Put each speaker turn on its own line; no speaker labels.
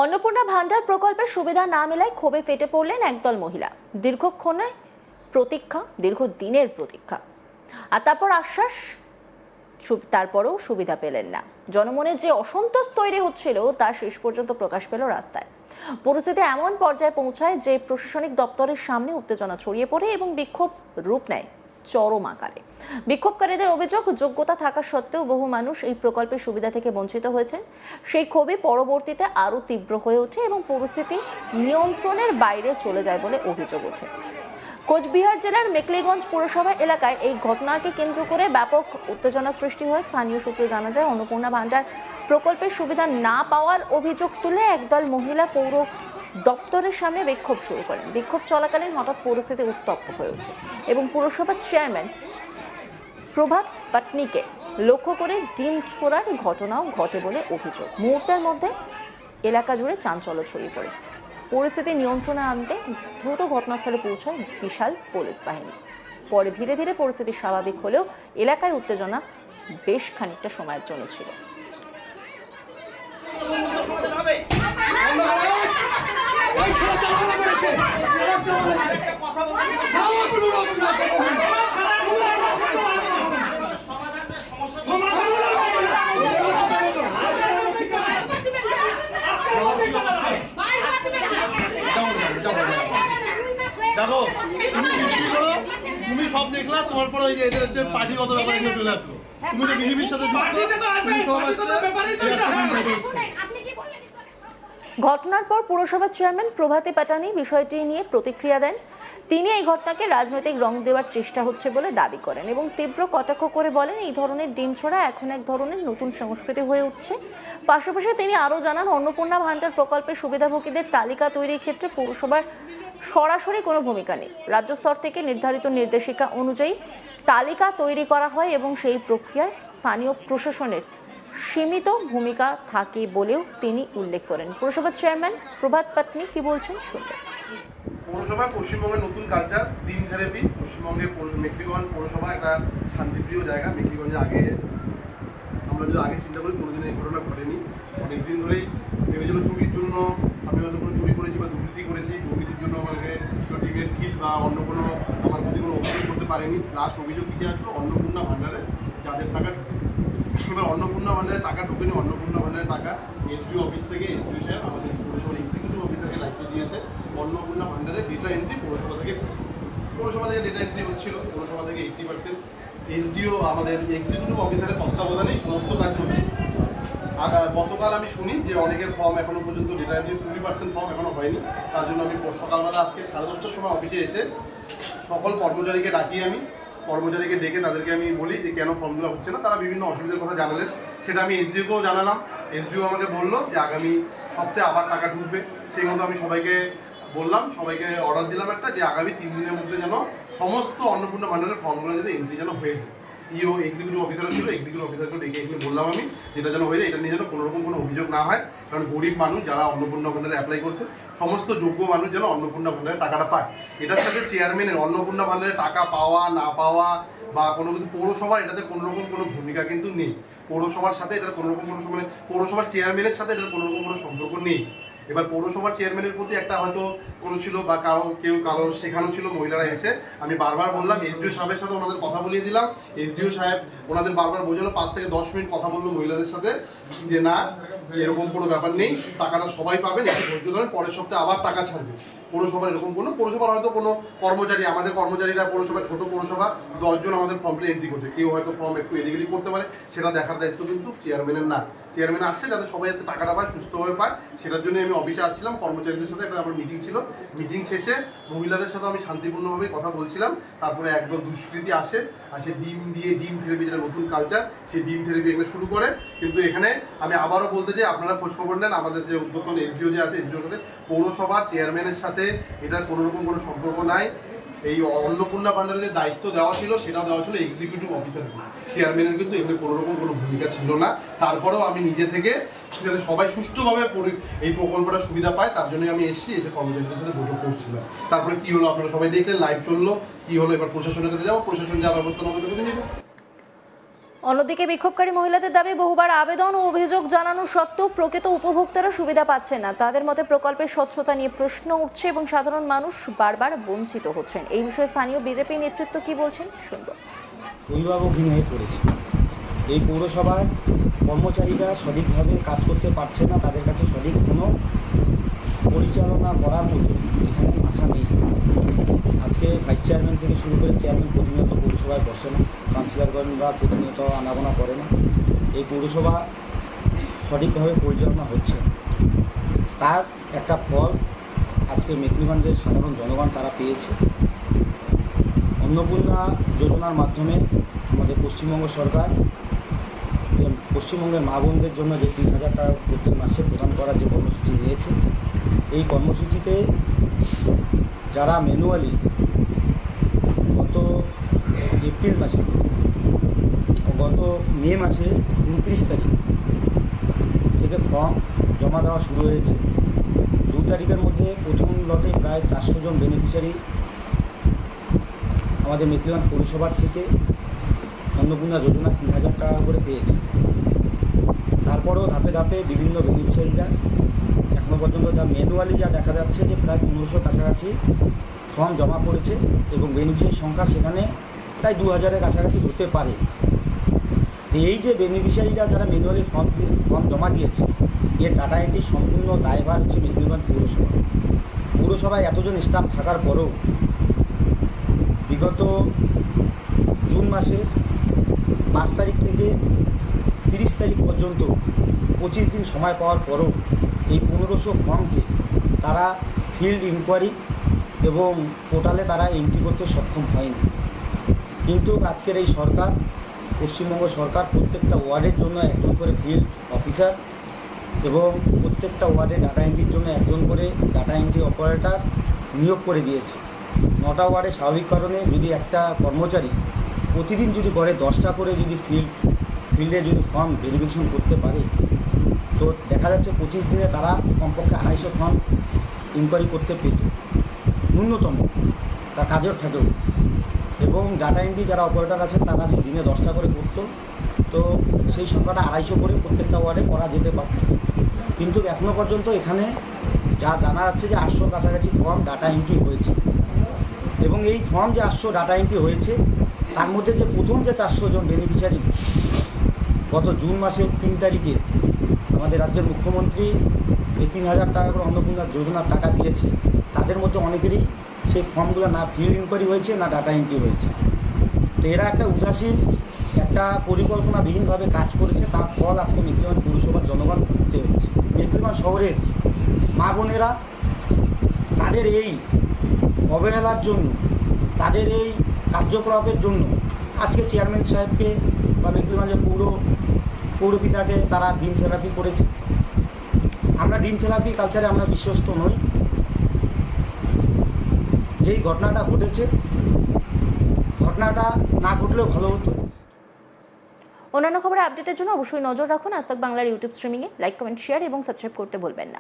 অন্নপূর্ণা ভান্ডার প্রকল্পের সুবিধা না মেলায় ক্ষোভে ফেটে পড়লেন একদল মহিলা। দীর্ঘক্ষণে প্রতীক্ষা, দীর্ঘদিনের প্রতীক্ষা, আর তারপর আশ্বাস, তারপরেও সুবিধা পেলেন না। জনমনে যে অসন্তোষ তৈরি হচ্ছিল তা শেষ পর্যন্ত প্রকাশ পেল রাস্তায়। পরিস্থিতি এমন পর্যায়ে পৌঁছায় যে প্রশাসনিক দপ্তরের সামনে উত্তেজনা ছড়িয়ে পড়ে এবং বিক্ষোভ রূপ নেয় চরম আকারে। বিক্ষোভকারীদের অভিযোগ, যোগ্যতা থাকা সত্ত্বেও বহু মানুষ এই প্রকল্পের সুবিধা থেকে বঞ্চিত হয়েছেন। সেই ক্ষোভই পরবর্তীতে আরও তীব্র হয়ে ওঠে এবং পরিস্থিতি নিয়ন্ত্রণের বাইরে চলে যায় বলে অভিযোগ ওঠে। কোচবিহার জেলার মেখলিগঞ্জ পৌরসভা এলাকায় এই ঘটনাকে কেন্দ্র করে ব্যাপক উত্তেজনা সৃষ্টি হয়। স্থানীয় সূত্রে জানা যায়, অন্নপূর্ণা ভান্ডার প্রকল্পের সুবিধা না পাওয়ার অভিযোগ তুলে একদল মহিলা পৌর দপ্তরের সামনে বিক্ষোভ শুরু করেন। বিক্ষোভ চলাকালীন হঠাৎ পরিস্থিতি উত্তপ্ত হয়ে ওঠে এবং পুরসভার চেয়ারম্যান প্রভাত পাটনিকে লক্ষ্য করে ডিম ছোড়ার ঘটনাও ঘটে বলে অভিযোগ। মুহূর্তের মধ্যে এলাকা জুড়ে চাঞ্চল্য ছড়িয়ে পড়ে। পরিস্থিতি নিয়ন্ত্রণে আনতে দ্রুত ঘটনাস্থলে পৌঁছায় বিশাল পুলিশ বাহিনী। পরে ধীরে ধীরে পরিস্থিতি স্বাভাবিক হলেও এলাকায় উত্তেজনা বেশ খানিকটা সময়ের জন্য ছিল।
দেখো তুমি সব দেখলা, তোমার পরে ওই যে এদের যে পার্টিগত ব্যাপারে চলে আসলো। তুমি তো বিজেপির সাথে
ঘটনার পর পুরসভার চেয়ারম্যান প্রভাতী পাটানি বিষয়টি নিয়ে প্রতিক্রিয়া দেন। তিনি এই ঘটনাকে রাজনৈতিক রং দেওয়ার চেষ্টা হচ্ছে বলে দাবি করেন এবং তীব্র কটাক্ষ করে বলেন, এই ধরনের ডিম ছোড়া এখন এক ধরনের নতুন সংস্কৃতি হয়ে উঠছে। পাশাপাশি তিনি আরও জানান, অন্নপূর্ণা ভান্ডার প্রকল্পের সুবিধাভোগীদের তালিকা তৈরির ক্ষেত্রে পৌরসভার সরাসরি কোনো ভূমিকা নেই। রাজ্য স্তর থেকে নির্ধারিত নির্দেশিকা অনুযায়ী তালিকা তৈরি করা হয় এবং সেই প্রক্রিয়ায় স্থানীয় প্রশাসনের সীমিত ভূমিকা থাকে বলেও তিনি উল্লেখ করেন। পুরসভার চেয়ারম্যান প্রভাত পাটনি কি বলছেন শুনবেন।
পৌরসভা পশ্চিমবঙ্গের নতুন কালচার, ডিম থেরাপি। পশ্চিমবঙ্গের মেখলিগঞ্জ পৌরসভা একটা শান্তিপ্রিয় জায়গা। মেখলিগঞ্জে আমরা যদি আগে চিন্তা করি, কোনোদিন এই ঘটনা ঘটেনি। অনেকদিন ধরেই ভেবেছিল চুরির জন্য আমি হয়তো কোনো চুরি করেছি বা দুর্নীতি করেছি, দুর্নীতির জন্য আমাকে ডিমের কিল বা অন্য কোনো আমার প্রতি কোনো অভিযোগ করতে পারেনি। লাস্ট অভিযোগ কিসে আসলো? অন্নপূর্ণা ভান্ডারে যাদের টাকা এবার অন্নপূর্ণা ভান্ডারে টাকা ঢোকেনি। অন্নপূর্ণা ভান্ডারের টাকা এসডিও অফিস থেকে এসডিও সাহেব আমাদের পৌরসভার এক্সিকিউটিভ অফিসারকে দায়িত্ব দিয়েছে অন্নপূর্ণা ভান্ডারে ডেটা এন্ট্রি পৌরসভা থেকে ডেটা এন্ট্রি হচ্ছিল। পৌরসভা থেকে 80% এসডিও আমাদের এক্সিকিউটিভ অফিসারের তত্ত্বাবধানেই সমস্ত কাজ চলছে। গতকাল আমি শুনি যে অনেকের ফর্ম এখনো পর্যন্ত ডেটা এন্ট্রির 20% ফর্ম এখনো হয়নি। তার জন্য আমি সকালবেলা আজকে 10:30টার সময় অফিসে এসে সকল কর্মচারীকে কর্মচারীকে ডেকে তাদেরকে আমি বলি যে কেন ফর্মগুলো হচ্ছে না। তারা বিভিন্ন অসুবিধার কথা জানালেন, সেটা আমি এসডিওকেও জানালাম। এসডিও আমাকে বললো যে আগামী সপ্তাহে আবার টাকা ঢুকবে। সেই মতো আমি সবাইকে বললাম, সবাইকে অর্ডার দিলাম একটা, যে আগামী 3 দিনের মধ্যে যেন সমস্ত অন্নপূর্ণা ভান্ডারের ফর্মগুলো যদি এন্ট্রি যেন হয়ে যায়। ইও এক্সিকিউটিভ অফিসারও ছিল, এক্সিকিউটিভ অফিসারকে ডেকে এখানে বললাম আমি, যেটা যেন হয়ে যায়। এটা নিয়ে যেন কোনোরকম কোনো অভিযোগ না হয়, কারণ গরিব মানুষ যারা অন্নপূর্ণা ভান্ডারে অ্যাপ্লাই করছে, সমস্ত যোগ্য মানুষ যেন অন্নপূর্ণা ভান্ডারে টাকাটা পায়। এটার সাথে চেয়ারম্যানের অন্নপূর্ণা ভান্ডারে টাকা পাওয়া না পাওয়া বা কোনো কিছু পৌরসভার এটাতে কোনোরকম কোনো ভূমিকা কিন্তু নেই। পৌরসভার সাথে এটার কোনোরকম কোনো মানে পৌরসভার চেয়ারম্যানের সাথে এটার কোনোরকম কোনো সম্পর্ক নেই। এবার পৌরসভার চেয়ারম্যানের প্রতি একটা হয়তো কোনো ছিল বা কারো শেখানো ছিল, মহিলারা এসে আমি বারবার বললাম, এসডিও সাহেবের সাথে ওনাদের কথা বলিয়ে দিলাম। এসডিও সাহেব ওনাদের বারবার বোঝালো, 5 থেকে 10 মিনিট কথা বললো মহিলাদের সাথে, যে না এরকম কোনো ব্যাপার নেই, টাকাটা সবাই পাবেন, একটু ধৈর্য ধরেন, পরের সপ্তাহে আবার টাকা ছাড়বে। পৌরসভার এরকম পৌরসভার হয়তো কোনো কর্মচারী, আমাদের কর্মচারীরা পৌরসভা ছোট পৌরসভা 10 জন আমাদের ফর্মটা এন্ট্রি করছে, কেউ হয়তো ফর্ম একটু এদিক এদিক করতে পারে, সেটা দেখার দায়িত্ব কিন্তু চেয়ারম্যানের না। চেয়ারম্যান আসছে যাতে সবাই যাতে টাকাটা পায়, সুস্থভাবে পায়, সেটার জন্য আমি অফিসে আসছিলাম। কর্মচারীদের সাথে একটা আমার মিটিং ছিল, মিটিং শেষে মহিলাদের সাথে আমি শান্তিপূর্ণভাবে কথা বলছিলাম। তারপরে একদল দুষ্কৃতী আসে ডিম থেরাপি, যেটা নতুন কালচার, সেই ডিম থেরাপি এখানে শুরু করে। কিন্তু এখানে আমি আবারও বলতে চাই, আপনারা খোঁজখবর নেন, আমাদের যে উদ্যোতন এসডিও যে আছে, এসডিওর সাথে পৌরসভার চেয়ারম্যানের সাথে এটার কোনোরকম কোনো সম্পর্ক নাই। এই অন্নপূর্ণা ভান্ডারের যে দায়িত্ব দেওয়া ছিল, সেটাও দেওয়া ছিল এক্সিকিউটিভ অফিসারকে, চেয়ারম্যানের কিন্তু এখানে কোনোরকম কোনো ভূমিকা ছিল না। তারপরেও আমি নিজে থেকে যাতে সবাই সুষ্ঠুভাবে এই প্রকল্পটা সুবিধা পায়, তার জন্যই আমি এসে কর্মচারীদের সাথে বৈঠক করছিলাম। তারপরে কি হলো আপনারা সবাই দেখলেন, লাইভ চললো, কি হলো, এবার প্রশাসনের কাছে যাবো, প্রশাসন যা ব্যবস্থা নেবে নেবে।
অন্যদিকে বিক্ষোভকারী মহিলাদের দাবি, বহুবার আবেদন ও অভিযোগ জানানো সত্ত্বেও প্রকৃত উপভোক্তারা সুবিধা পাচ্ছেন না। তাদের মতে প্রকল্পের স্বচ্ছতা নিয়ে প্রশ্ন উঠছে এবং সাধারণ মানুষ বারবার বঞ্চিত হচ্ছেন। এই বিষয়ে স্থানীয় বিজেপি নেতৃত্ব কি বলছেন শুনব।
অভিভাবকহীন হয়ে পড়েছে। এই পৌরসভার কর্মচারীরা সঠিকভাবে কাজ করতে পারছে না, তাদের কাছে সঠিক কোনো পরিচালনা করার মতো এখানে মাথা নেই। আজকে ভাইস চেয়ারম্যান থেকে শুরু করে চেয়ারম্যান প্রতিনিয়ত পৌরসভায় বসে না, কাউন্সিলরগণরা প্রতিনিয়ত আনাগোনা করে না। এই পৌরসভা সঠিকভাবে পরিচালনা হচ্ছে না। তার একটা ফল আজকে মেখলিগঞ্জের সাধারণ জনগণ তারা পেয়েছে। অন্নপূর্ণা যোজনার মাধ্যমে আমাদের পশ্চিমবঙ্গ সরকার যে পশ্চিমবঙ্গের মা বোনদের জন্য যে ৩,০০০ টাকা প্রত্যেক মাসে প্রদান করার যে কর্মসূচি নিয়েছে, এই কর্মসূচিতে যারা ম্যানুয়ালি গত এপ্রিল মাসে গত মে মাসে 29 তারিখ থেকে ফর্ম জমা দেওয়া শুরু হয়েছে। 2 তারিখের মধ্যে প্রথম লটে প্রায় 400 জন বেনিফিশিয়ারি আমাদের মেখলিগঞ্জ পৌরসভার থেকে অন্নপূর্ণা যোজনা ৩,০০০ টাকা করে পেয়েছে। তারপরেও ধাপে ধাপে বিভিন্ন বেনিফিশিয়ারিরা এখনও পর্যন্ত যা ম্যানুয়ালি যা দেখা যাচ্ছে যে প্রায় 1500 কাছাকাছি ফর্ম জমা পড়েছে এবং বেনিফিশিয়ারির সংখ্যা সেখানে প্রায় 2000-এর কাছাকাছি হতে পারে। এই যে বেনিফিশিয়ারিরা যারা ম্যানুয়ালি ফর্ম জমা দিয়েছে, এর ডাটা এন্ট্রির সম্পূর্ণ দায়ভার হচ্ছে মেখলিগঞ্জ পৌরসভা। পৌরসভায় এতজন স্টাফ থাকার পরেও বিগত জুন মাসে 5 তারিখ থেকে 30 তারিখ পর্যন্ত 25 দিন সময় পাওয়ার পরও এই 1500 ফর্মকে তারা ফিল্ড ইনকোয়ারি এবং পোর্টালে তারা এন্ট্রি করতে সক্ষম হয়নি। কিন্তু আজকের এই সরকার, পশ্চিমবঙ্গ সরকার, প্রত্যেকটা ওয়ার্ডের জন্য একজন করে ফিল্ড অফিসার এবং প্রত্যেকটা ওয়ার্ডে ডাটা এন্ট্রির জন্য একজন করে ডাটা এন্ট্রি অপারেটর নিয়োগ করে দিয়েছে। 9টা ওয়ার্ডে স্বাভাবিক কারণে যদি একটা কর্মচারী প্রতিদিন যদি করে 10টা করে যদি ফিল্ডে যদি ফর্ম ভেরিফিকেশন করতে পারে, তো দেখা যাচ্ছে 25 দিনে তারা কমপক্ষে 250 ফর্ম ইনকোয়ারি করতে পেত ন্যূনতম, তার কাজের থাকেও। এবং ডাটা এন্ট্রি যারা অপারেটর আছে তারা যদি দিনে 10টা করে করতো, তো সেই সংখ্যাটা 250 করে প্রত্যেকটা ওয়ার্ডে করা যেতে পারত। কিন্তু এখনও পর্যন্ত এখানে যা জানা যাচ্ছে যে 800 কাছাকাছি ফর্ম ডাটা এন্ট্রি হয়েছে। এবং এই ফর্ম যে 800 ডাটা এন্ট্রি হয়েছে, তার মধ্যে যে প্রথম যে 400 জন বেনিফিশিয়ারি গত জুন মাসের 3 তারিখে আমাদের রাজ্যের মুখ্যমন্ত্রী এই 3000 টাকা করে অন্নপূর্ণা যোজনার টাকা দিয়েছে, তাদের মধ্যে অনেকেরই সেই ফর্মগুলো না ফিল্ড ইনকোয়ারি হয়েছে না ডাটা এন্ট্রি হয়েছে। তো এরা একটা উদাসীন, একটা পরিকল্পনাবিহীনভাবে কাজ করেছে, তার ফল আজকে মেখলিগঞ্জ পৌরসভার জনগণ ভুগতে হচ্ছে। মেখলিগঞ্জ শহরের মা বোনেরা তাদের এই অবহেলার জন্য, তাদের এই কার্যকলাপের জন্য আজকে চেয়ারম্যান সাহেবকে বা মেখলিগঞ্জের পৌরপিতাকে তারা ডিম থেরাপি করেছে। আমরা ডিম থেরাপি কালচারে আমরা বিশ্বস্ত নই। যেই ঘটনাটা ঘটেছে, ঘটনাটা না ঘটলেও ভালো হতো।
অন্যান্য খবরের আপডেটের জন্য অবশ্যই নজর রাখুন আজ তাক বাংলার ইউটিউব স্ট্রিমিংয়ে। লাইক, কমেন্ট, শেয়ার এবং সাবস্ক্রাইব করতে ভুলবেন না।